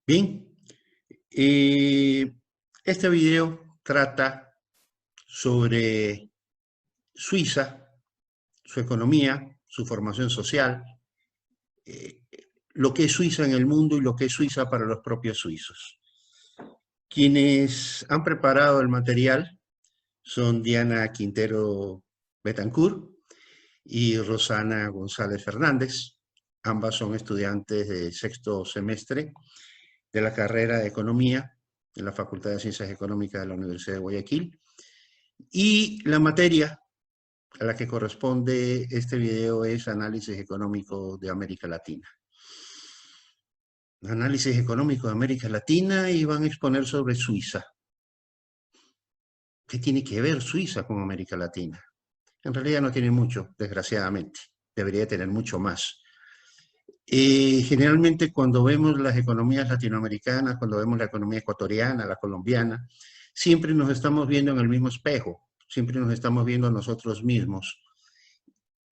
Bien, este video trata sobre Suiza, su economía, su formación social, eh, lo que es Suiza en el mundo y lo que es Suiza para los propios suizos. Quienes han preparado el material son Diana Quintero Betancourt y Rosana González Fernández. Ambas son estudiantes de sexto semestre de la carrera de Economía en la Facultad de Ciencias Económicas de la Universidad de Guayaquil. Y la materia a la que corresponde este video es Análisis Económico de América Latina. Análisis Económico de América Latina, y van a exponer sobre Suiza. ¿Qué tiene que ver Suiza con América Latina? En realidad no tiene mucho, desgraciadamente. Debería tener mucho más. Generalmente cuando vemos las economías latinoamericanas, cuando vemos la economía ecuatoriana, la colombiana, siempre nos estamos viendo en el mismo espejo, siempre nos estamos viendo a nosotros mismos.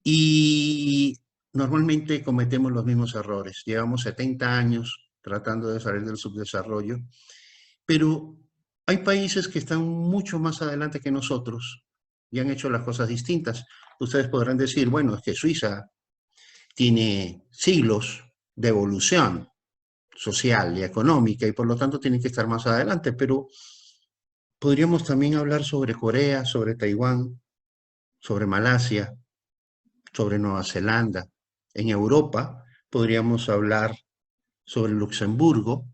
Y normalmente cometemos los mismos errores. Llevamos 70 años tratando de salir del subdesarrollo, pero hay países que están mucho más adelante que nosotros y han hecho las cosas distintas. Ustedes podrán decir, bueno, es que Suiza tiene siglos de evolución social y económica y por lo tanto tiene que estar más adelante, pero podríamos también hablar sobre Corea, sobre Taiwán, sobre Malasia, sobre Nueva Zelanda. En Europa podríamos hablar sobre Luxemburgo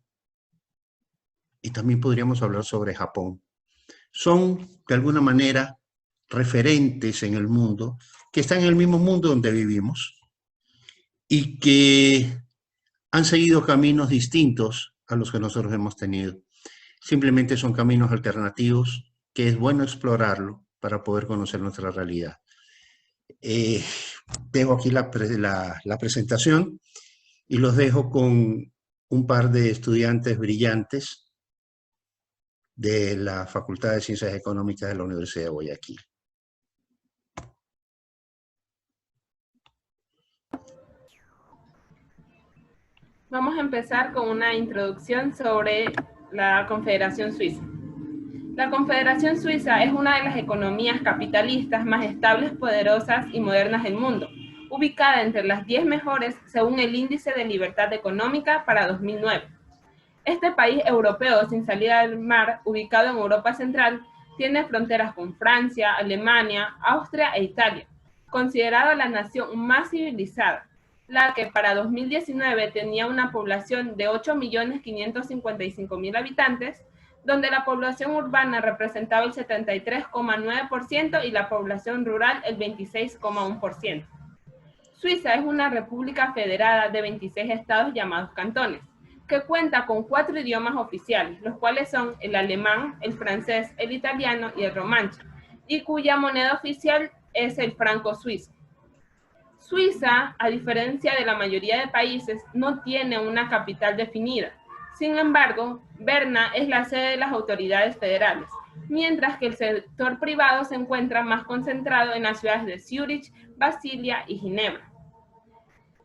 y también podríamos hablar sobre Japón. Son, de alguna manera, referentes en el mundo, que están en el mismo mundo donde vivimos y que han seguido caminos distintos a los que nosotros hemos tenido. Simplemente son caminos alternativos que es bueno explorarlo para poder conocer nuestra realidad. Dejo aquí la presentación y los dejo con un par de estudiantes brillantes de la Facultad de Ciencias Económicas de la Universidad de Guayaquil. Vamos a empezar con una introducción sobre la Confederación Suiza. La Confederación Suiza es una de las economías capitalistas más estables, poderosas y modernas del mundo, ubicada entre las 10 mejores según el Índice de Libertad Económica para 2009. Este país europeo sin salida al mar, ubicado en Europa Central, tiene fronteras con Francia, Alemania, Austria e Italia, considerada la nación más civilizada, la que para 2019 tenía una población de 8.555.000 habitantes, donde la población urbana representaba el 73,9% y la población rural el 26,1%. Suiza es una república federada de 26 estados llamados cantones, que cuenta con 4 idiomas oficiales, los cuales son el alemán, el francés, el italiano y el romanche, y cuya moneda oficial es el franco suizo. Suiza, a diferencia de la mayoría de países, no tiene una capital definida. Sin embargo, Berna es la sede de las autoridades federales, mientras que el sector privado se encuentra más concentrado en las ciudades de Zúrich, Basilea y Ginebra.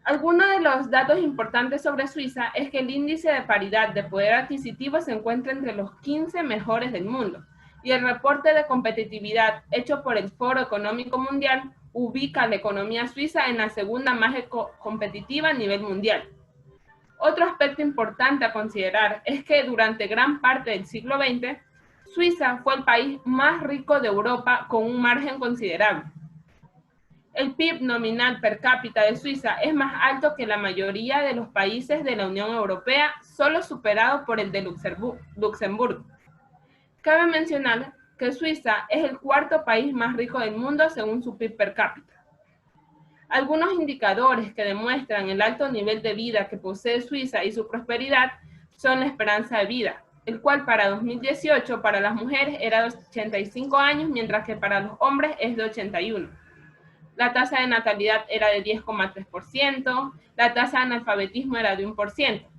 Algunos de los datos importantes sobre Suiza es que el índice de paridad de poder adquisitivo se encuentra entre los 15 mejores del mundo, y el reporte de competitividad hecho por el Foro Económico Mundial ubica a la economía suiza en la segunda más competitiva a nivel mundial. Otro aspecto importante a considerar es que durante gran parte del siglo XX, Suiza fue el país más rico de Europa con un margen considerable. El PIB nominal per cápita de Suiza es más alto que la mayoría de los países de la Unión Europea, solo superado por el de Luxemburgo. Cabe mencionar que Suiza es el 4º país más rico del mundo según su PIB per cápita. Algunos indicadores que demuestran el alto nivel de vida que posee Suiza y su prosperidad son la esperanza de vida, el cual para 2018 para las mujeres era de 85 años, mientras que para los hombres es de 81. La tasa de natalidad era de 10,3%, la tasa de analfabetismo era de 1%.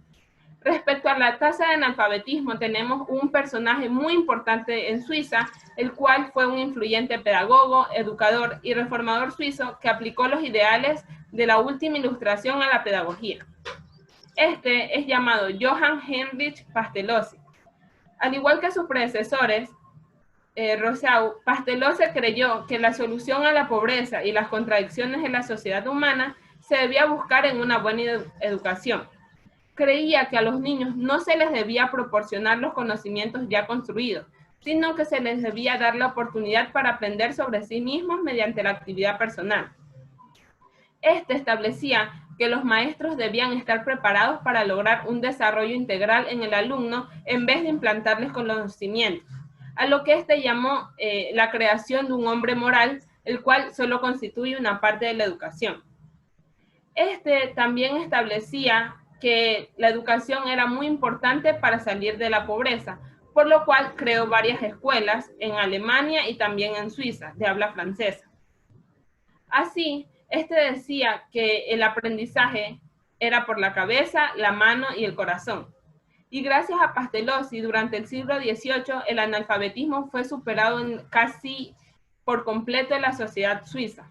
Respecto a la tasa de analfabetismo, tenemos un personaje muy importante en Suiza, el cual fue un influyente pedagogo, educador y reformador suizo que aplicó los ideales de la última ilustración a la pedagogía. Este es llamado Johann Heinrich Pastelosi. Al igual que sus predecesores, Rousseau, Pastelosi creyó que la solución a la pobreza y las contradicciones en la sociedad humana se debía buscar en una buena educación. Creía que a los niños no se les debía proporcionar los conocimientos ya construidos, sino que se les debía dar la oportunidad para aprender sobre sí mismos mediante la actividad personal. Este establecía que los maestros debían estar preparados para lograr un desarrollo integral en el alumno en vez de implantarles conocimientos, a lo que este llamó la creación de un hombre moral, el cual solo constituye una parte de la educación. Este también establecía que la educación era muy importante para salir de la pobreza, por lo cual creó varias escuelas en Alemania y también en Suiza, de habla francesa. Así, este decía que el aprendizaje era por la cabeza, la mano y el corazón. Y gracias a Pastelosi, durante el siglo XVIII, el analfabetismo fue superado casi por completo en la sociedad suiza.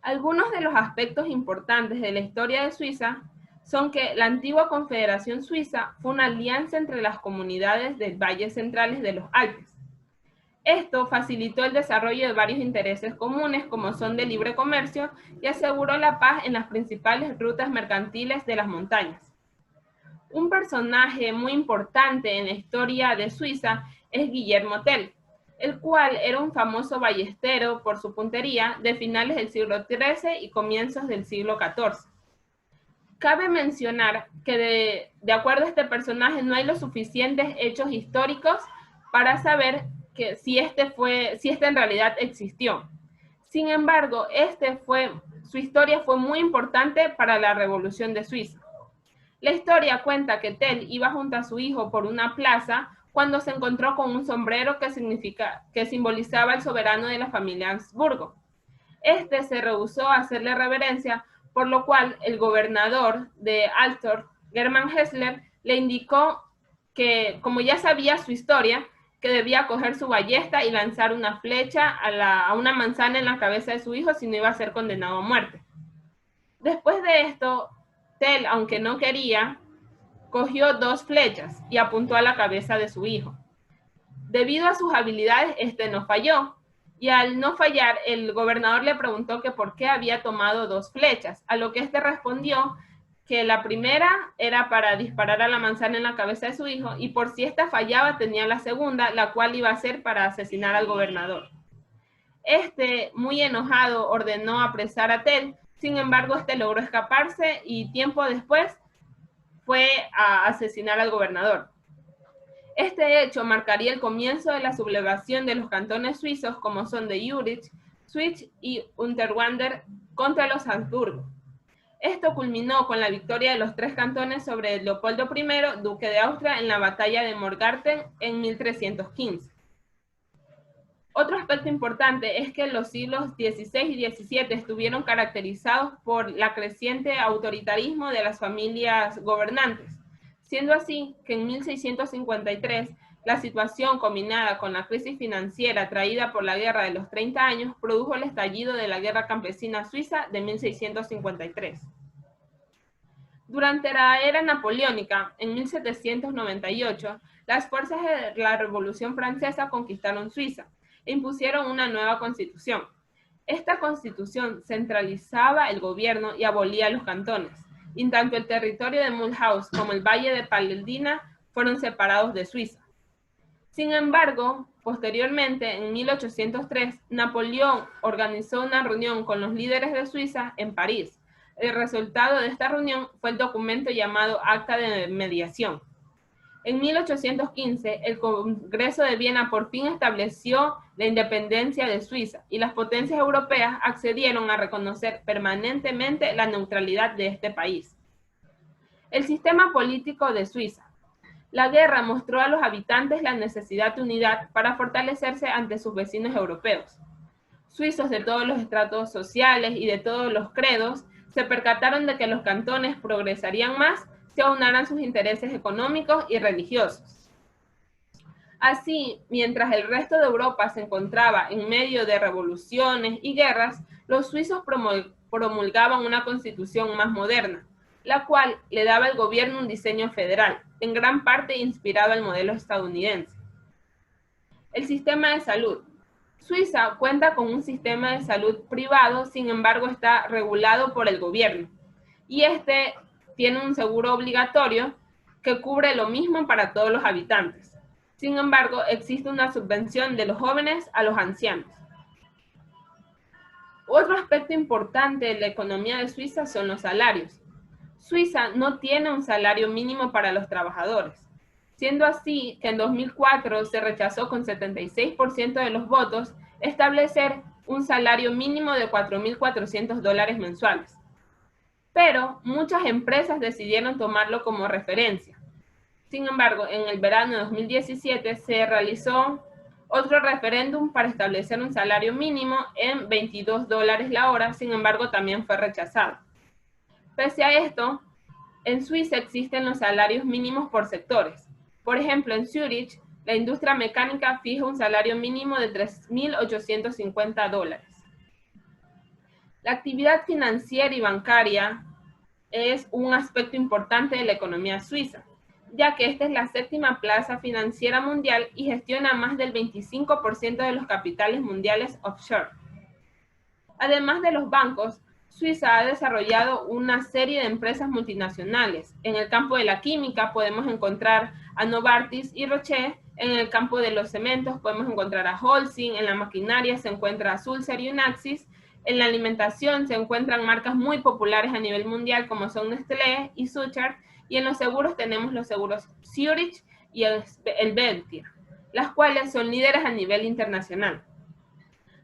Algunos de los aspectos importantes de la historia de Suiza son que la antigua Confederación Suiza fue una alianza entre las comunidades del Valle Centrales de los Alpes. Esto facilitó el desarrollo de varios intereses comunes, como son de libre comercio, y aseguró la paz en las principales rutas mercantiles de las montañas. Un personaje muy importante en la historia de Suiza es Guillermo Tell, el cual era un famoso ballestero por su puntería de finales del siglo XIII y comienzos del siglo XIV. Cabe mencionar que de acuerdo a este personaje no hay los suficientes hechos históricos para saber que si este en realidad existió. Sin embargo, su historia fue muy importante para la Revolución de Suiza. La historia cuenta que Tell iba junto a su hijo por una plaza cuando se encontró con un sombrero que simbolizaba al soberano de la familia Habsburgo. Este se rehusó a hacerle reverencia, por lo cual el gobernador de Altorf, German Hessler, le indicó que, como ya sabía su historia, que debía coger su ballesta y lanzar una flecha a una manzana en la cabeza de su hijo, si no iba a ser condenado a muerte. Después de esto, Tell, aunque no quería, cogió 2 flechas y apuntó a la cabeza de su hijo. Debido a sus habilidades, este no falló, y al no fallar, el gobernador le preguntó que por qué había tomado 2 flechas, a lo que este respondió que la primera era para disparar a la manzana en la cabeza de su hijo, y por si esta fallaba tenía la segunda, la cual iba a ser para asesinar al gobernador. Este, muy enojado, ordenó apresar a Tell. Sin embargo, este logró escaparse y tiempo después fue a asesinar al gobernador. Este hecho marcaría el comienzo de la sublevación de los cantones suizos como son de Jülich, Schwyz y Unterwalden contra los Habsburgo. Esto culminó con la victoria de los 3 cantones sobre Leopoldo I, duque de Austria, en la batalla de Morgarten en 1315. Otro aspecto importante es que los siglos XVI y XVII estuvieron caracterizados por la creciente autoritarismo de las familias gobernantes, siendo así que en 1653 la situación combinada con la crisis financiera traída por la Guerra de los 30 años produjo el estallido de la Guerra Campesina Suiza de 1653. Durante la era napoleónica, en 1798, las fuerzas de la Revolución Francesa conquistaron Suiza e impusieron una nueva constitución. Esta constitución centralizaba el gobierno y abolía los cantones, y tanto el territorio de Mulhouse como el Valle de Paleldina fueron separados de Suiza. Sin embargo, posteriormente, en 1803, Napoleón organizó una reunión con los líderes de Suiza en París. El resultado de esta reunión fue el documento llamado Acta de Mediación. En 1815, el Congreso de Viena por fin estableció la independencia de Suiza y las potencias europeas accedieron a reconocer permanentemente la neutralidad de este país. El sistema político de Suiza. La guerra mostró a los habitantes la necesidad de unidad para fortalecerse ante sus vecinos europeos. Suizos de todos los estratos sociales y de todos los credos se percataron de que los cantones progresarían más si aunaran sus intereses económicos y religiosos. Así, mientras el resto de Europa se encontraba en medio de revoluciones y guerras, los suizos promulgaban una constitución más moderna, la cual le daba al gobierno un diseño federal, en gran parte inspirado al modelo estadounidense. El sistema de salud. Suiza cuenta con un sistema de salud privado, sin embargo está regulado por el gobierno, y este tiene un seguro obligatorio que cubre lo mismo para todos los habitantes. Sin embargo, existe una subvención de los jóvenes a los ancianos. Otro aspecto importante de la economía de Suiza son los salarios. Suiza no tiene un salario mínimo para los trabajadores, siendo así que en 2004 se rechazó con 76% de los votos establecer un salario mínimo de $4.400 mensuales. Pero muchas empresas decidieron tomarlo como referencia. Sin embargo, en el verano de 2017 se realizó otro referéndum para establecer un salario mínimo en $22 la hora, sin embargo también fue rechazado. Pese a esto, en Suiza existen los salarios mínimos por sectores. Por ejemplo, en Zurich, la industria mecánica fija un salario mínimo de $3.850. La actividad financiera y bancaria es un aspecto importante de la economía suiza, ya que esta es la séptima plaza financiera mundial y gestiona más del 25% de los capitales mundiales offshore. Además de los bancos, Suiza ha desarrollado una serie de empresas multinacionales. En el campo de la química podemos encontrar a Novartis y Roche, en el campo de los cementos podemos encontrar a Holcim, en la maquinaria se encuentra a Sulzer y Unaxis, en la alimentación se encuentran marcas muy populares a nivel mundial como son Nestlé y Suchard, y en los seguros tenemos los seguros Zurich y el Belfier, las cuales son líderes a nivel internacional.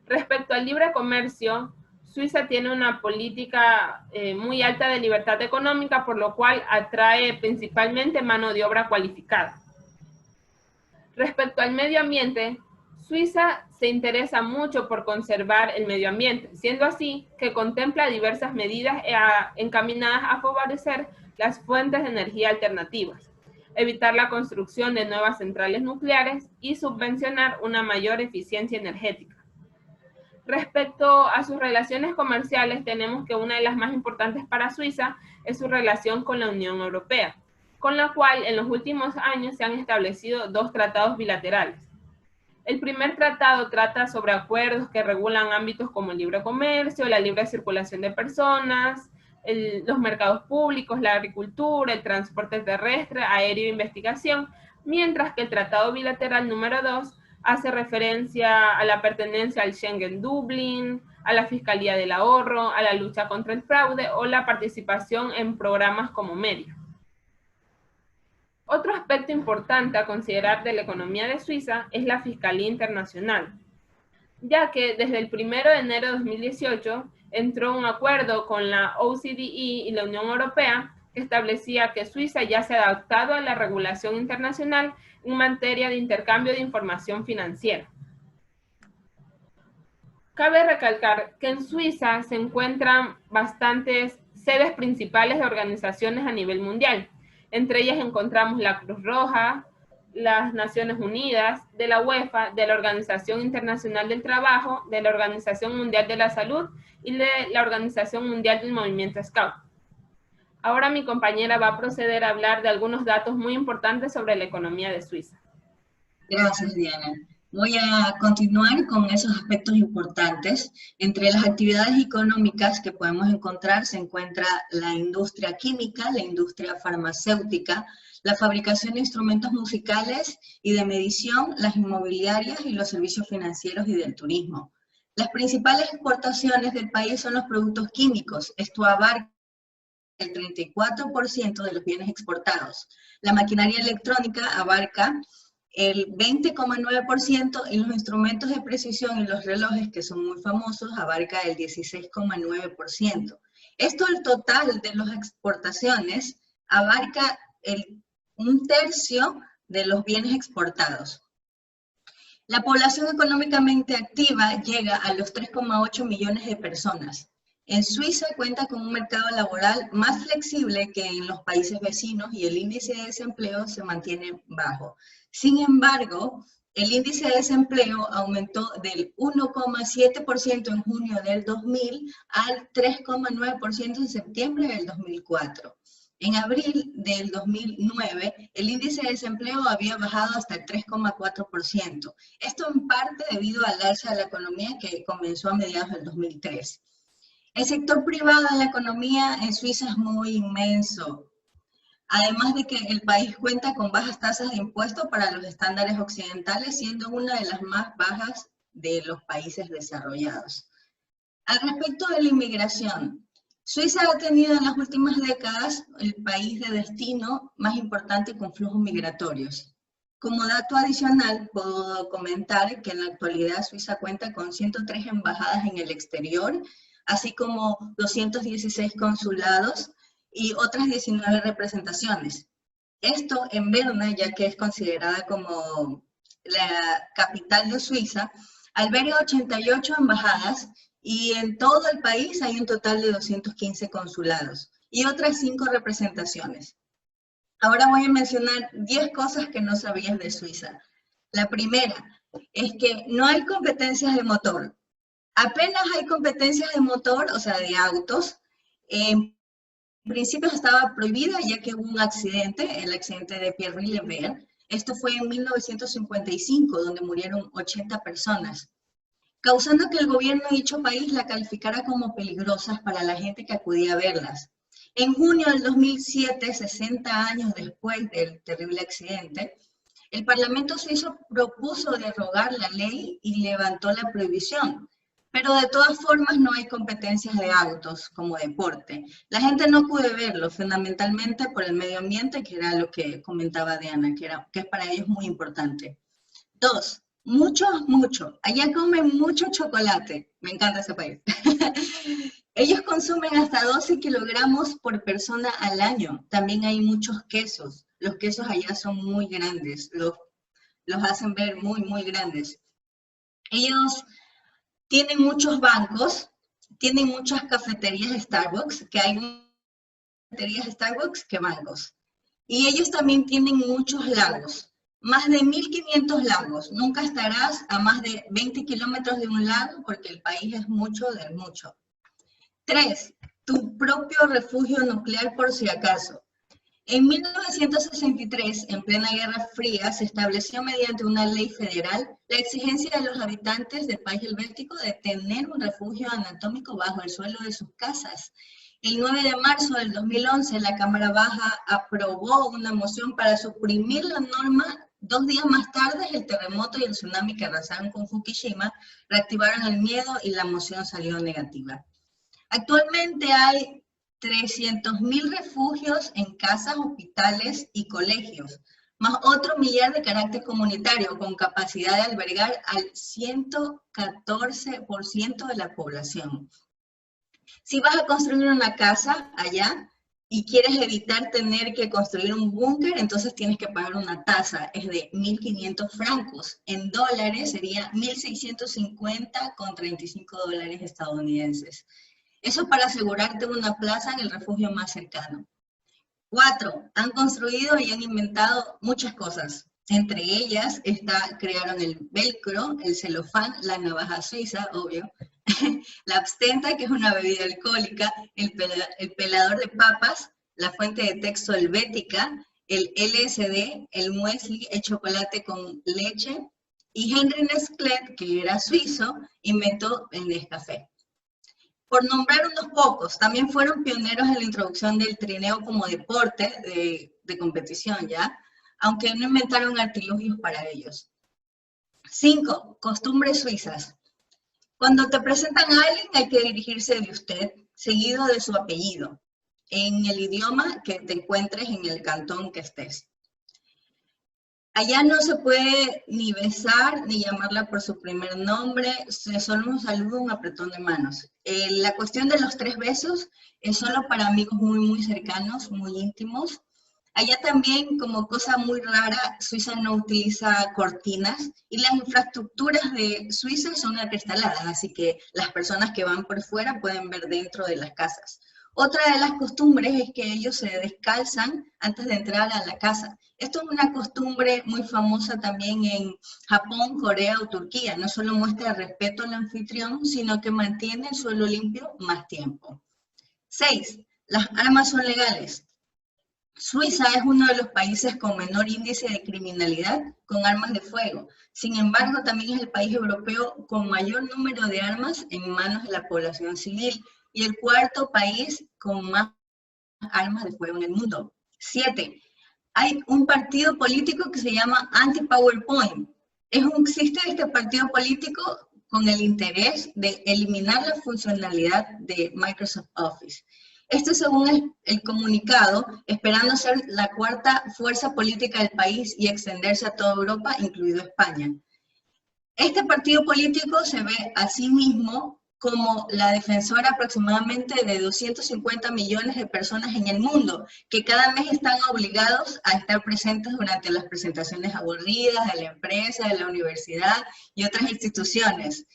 Respecto al libre comercio, Suiza tiene una política muy alta de libertad económica, por lo cual atrae principalmente mano de obra cualificada. Respecto al medio ambiente, Suiza se interesa mucho por conservar el medio ambiente, siendo así que contempla diversas medidas encaminadas a favorecer las fuentes de energía alternativas, evitar la construcción de nuevas centrales nucleares y subvencionar una mayor eficiencia energética. Respecto a sus relaciones comerciales, tenemos que una de las más importantes para Suiza es su relación con la Unión Europea, con la cual en los últimos años se han establecido 2 tratados bilaterales. El primer tratado trata sobre acuerdos que regulan ámbitos como el libre comercio, la libre circulación de personas, los mercados públicos, la agricultura, el transporte terrestre, aéreo e investigación, mientras que el tratado bilateral número 2 hace referencia a la pertenencia al Schengen Dublín, a la Fiscalía del Ahorro, a la lucha contra el fraude o la participación en programas como Media. Otro aspecto importante a considerar de la economía de Suiza es la Fiscalía Internacional, ya que desde el 1 de enero de 2018 entró un acuerdo con la OCDE y la Unión Europea que establecía que Suiza ya se ha adaptado a la regulación internacional en materia de intercambio de información financiera. Cabe recalcar que en Suiza se encuentran bastantes sedes principales de organizaciones a nivel mundial. Entre ellas encontramos la Cruz Roja, las Naciones Unidas, de la UEFA, de la Organización Internacional del Trabajo, de la Organización Mundial de la Salud y de la Organización Mundial del Movimiento Scout. Ahora mi compañera va a proceder a hablar de algunos datos muy importantes sobre la economía de Suiza. Gracias, Diana. Voy a continuar con esos aspectos importantes. Entre las actividades económicas que podemos encontrar se encuentra la industria química, la industria farmacéutica, la fabricación de instrumentos musicales y de medición, las inmobiliarias y los servicios financieros y del turismo. Las principales exportaciones del país son los productos químicos. Esto abarca el 34% de los bienes exportados. La maquinaria electrónica abarca el 20,9% y los instrumentos de precisión y los relojes, que son muy famosos, abarca el 16,9%. Esto, el total de las exportaciones, abarca un tercio de los bienes exportados. La población económicamente activa llega a los 3,8 millones de personas. En Suiza cuenta con un mercado laboral más flexible que en los países vecinos y el índice de desempleo se mantiene bajo. Sin embargo, el índice de desempleo aumentó del 1,7% en junio del 2000 al 3,9% en septiembre del 2004. En abril del 2009, el índice de desempleo había bajado hasta el 3,4%. Esto en parte debido al alza de la economía que comenzó a mediados del 2003. El sector privado en la economía en Suiza es muy inmenso. Además de que el país cuenta con bajas tasas de impuestos para los estándares occidentales, siendo una de las más bajas de los países desarrollados. Al respecto de la inmigración, Suiza ha tenido en las últimas décadas el país de destino más importante con flujos migratorios. Como dato adicional, puedo comentar que en la actualidad Suiza cuenta con 103 embajadas en el exterior, así como 216 consulados, y otras 19 representaciones. Esto en Berna, ya que es considerada como la capital de Suiza, alberga 88 embajadas y en todo el país hay un total de 215 consulados y otras 5 representaciones. Ahora voy a mencionar 10 cosas que no sabías de Suiza. La primera es que no hay competencias de motor. Apenas hay competencias de motor, o sea, de autos. En principio estaba prohibida ya que hubo un accidente, el accidente de Pierre-Louis-Lebert. Esto fue en 1955, donde murieron 80 personas, causando que el gobierno de dicho país la calificara como peligrosas para la gente que acudía a verlas. En junio del 2007, 60 años después del terrible accidente, el Parlamento suizo propuso derogar la ley y levantó la prohibición. Pero de todas formas no hay competencias de autos como deporte. La gente no puede verlo, fundamentalmente por el medio ambiente, que era lo que comentaba Diana, que es para ellos muy importante. 2, mucho. Allá comen mucho chocolate. Me encanta ese país. Ellos consumen hasta 12 kilogramos por persona al año. También hay muchos quesos. Los quesos allá son muy grandes. Los hacen ver muy grandes. Ellos tienen muchos bancos, tienen muchas cafeterías Starbucks, que hay más cafeterías Starbucks que bancos. Y ellos también tienen muchos lagos, más de 1.500 lagos. Nunca estarás a más de 20 kilómetros de un lago porque el país es mucho del mucho. 3, tu propio refugio nuclear por si acaso. En 1963, en plena Guerra Fría, se estableció mediante una ley federal la exigencia de los habitantes del país helvético de tener un refugio anatómico bajo el suelo de sus casas. El 9 de marzo del 2011, la Cámara Baja aprobó una moción para suprimir la norma. 2 días más tarde, el terremoto y el tsunami que arrasaron con Fukushima reactivaron el miedo y la moción salió negativa. Actualmente hay 300.000 refugios en casas, hospitales y colegios, más otro millar de carácter comunitario con capacidad de albergar al 114% de la población. Si vas a construir una casa allá y quieres evitar tener que construir un búnker, entonces tienes que pagar una tasa, es de 1.500 francos. En dólares sería 1.650,35 dólares estadounidenses. Eso para asegurarte una plaza en el refugio más cercano. 4, han construido y han inventado muchas cosas. Entre ellas crearon el velcro, el celofán, la navaja suiza, obvio, la abstenta, que es una bebida alcohólica, el pelador de papas, la fuente de texto helvética, el LSD, el muesli, el chocolate con leche, y Henry Nestlé, que era suizo, inventó el Nescafé. Por nombrar unos pocos, también fueron pioneros en la introducción del trineo como deporte de competición, ¿ya? Aunque no inventaron artilugios para ellos. 5, costumbres suizas. Cuando te presentan a alguien hay que dirigirse de usted, seguido de su apellido, en el idioma que te encuentres en el cantón que estés. Allá no se puede ni besar, ni llamarla por su primer nombre, solo un saludo, un apretón de manos. La cuestión de los 3 besos es solo para amigos muy cercanos, muy íntimos. Allá también, como cosa muy rara, Suiza no utiliza cortinas y las infraestructuras de Suiza son acristaladas, así que las personas que van por fuera pueden ver dentro de las casas. Otra de las costumbres es que ellos se descalzan antes de entrar a la casa. Esto es una costumbre muy famosa también en Japón, Corea o Turquía. No solo muestra respeto al anfitrión, sino que mantiene el suelo limpio más tiempo. 6. Las armas son legales. Suiza es uno de los países con menor índice de criminalidad con armas de fuego. Sin embargo, también es el país europeo con mayor número de armas en manos de la población civil y el cuarto país con más armas de fuego en el mundo. 7. Hay un partido político que se llama Anti-PowerPoint. Existe este partido político con el interés de eliminar la funcionalidad de Microsoft Office. Esto según el comunicado, esperando ser la cuarta fuerza política del país y extenderse a toda Europa, incluido España. Este partido político se ve a sí mismo como la defensora aproximadamente de 250 millones de personas en el mundo, que cada mes están obligados a estar presentes durante las presentaciones aburridas de la empresa, de la universidad y otras instituciones,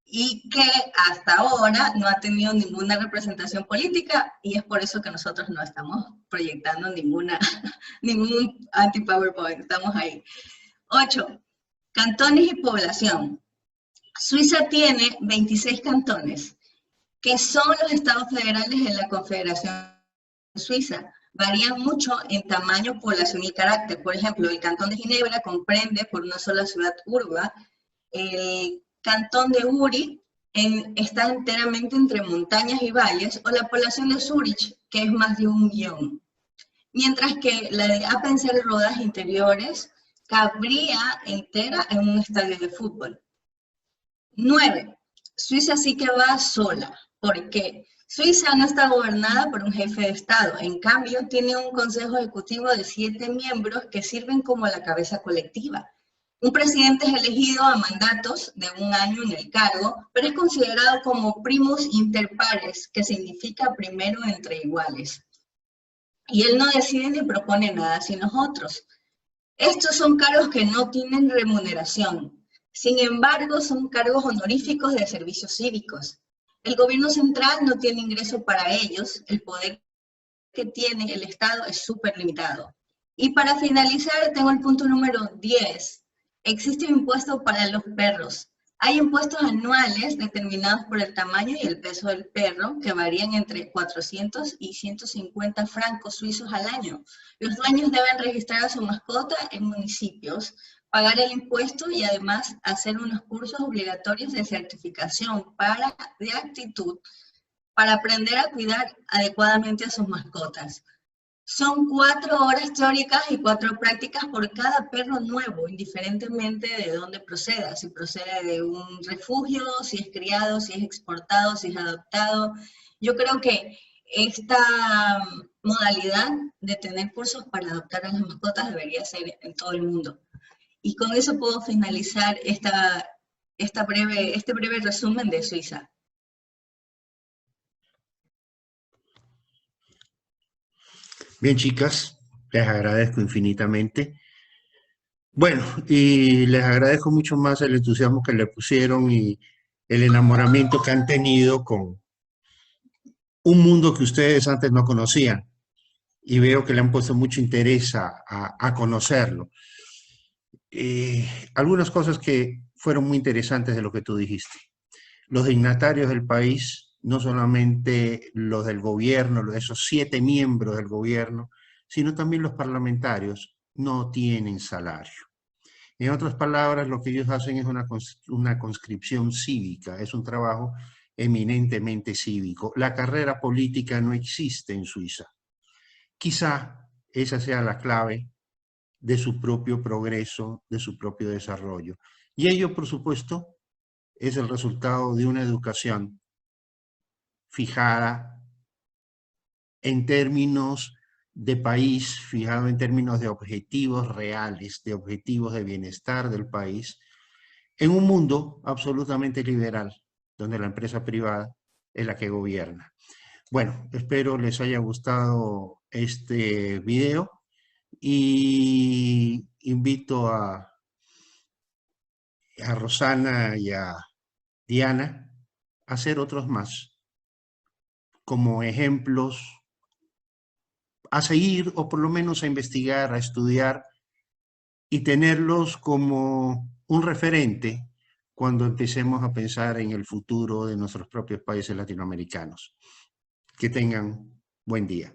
y que hasta ahora no ha tenido ninguna representación política, y es por eso que nosotros no estamos proyectando ningún anti-PowerPoint, estamos ahí. 8. Cantones y población. Suiza tiene 26 cantones, que son los estados federales de la Confederación Suiza. Varían mucho en tamaño, población y carácter. Por ejemplo, el cantón de Ginebra comprende por una sola ciudad urba. El cantón de Uri está enteramente entre montañas y valles, o la población de Zúrich, que es más de 1 millón. Mientras que la de Appenzell-Rodas interiores cabría entera en un estadio de fútbol. 9. Suiza sí que va sola. ¿Por qué? Suiza no está gobernada por un jefe de Estado. En cambio, tiene un consejo ejecutivo de 7 miembros que sirven como la cabeza colectiva. Un presidente es elegido a mandatos de 1 año en el cargo, pero es considerado como primus inter pares, que significa primero entre iguales. Y él no decide ni propone nada, sino otros. Estos son cargos que no tienen remuneración. Sin embargo, son cargos honoríficos de servicios cívicos. El gobierno central no tiene ingreso para ellos, el poder que tiene el Estado es súper limitado. Y para finalizar, tengo el punto número 10. Existe un impuesto para los perros. Hay impuestos anuales determinados por el tamaño y el peso del perro que varían entre 400 y 150 francos suizos al año. Los dueños deben registrar a su mascota en municipios, pagar el impuesto y además hacer unos cursos obligatorios de certificación de actitud para aprender a cuidar adecuadamente a sus mascotas. Son 4 horas teóricas y 4 prácticas por cada perro nuevo, indiferentemente de dónde proceda. Si procede de un refugio, si es criado, si es exportado, si es adoptado. Yo creo que esta modalidad de tener cursos para adoptar a las mascotas debería ser en todo el mundo. Y con eso puedo finalizar este breve resumen de Suiza. Bien, chicas, les agradezco infinitamente. Bueno, y les agradezco mucho más el entusiasmo que le pusieron y el enamoramiento que han tenido con un mundo que ustedes antes no conocían. Y veo que le han puesto mucho interés a conocerlo. Algunas cosas que fueron muy interesantes de lo que tú dijiste. Los dignatarios del país, no solamente los del gobierno, esos 7 miembros del gobierno, sino también los parlamentarios, no tienen salario. En otras palabras, lo que ellos hacen es una conscripción cívica, es un trabajo eminentemente cívico. La carrera política no existe en Suiza. Quizá esa sea la clave de su propio progreso, de su propio desarrollo. Y ello, por supuesto, es el resultado de una educación fijada en términos de país, fijado en términos de objetivos reales, de objetivos de bienestar del país, en un mundo absolutamente liberal, donde la empresa privada es la que gobierna. Bueno, espero les haya gustado este video y invito a Rosana y a Diana a hacer otros más como ejemplos a seguir o por lo menos a investigar, a estudiar y tenerlos como un referente cuando empecemos a pensar en el futuro de nuestros propios países latinoamericanos. Que tengan buen día.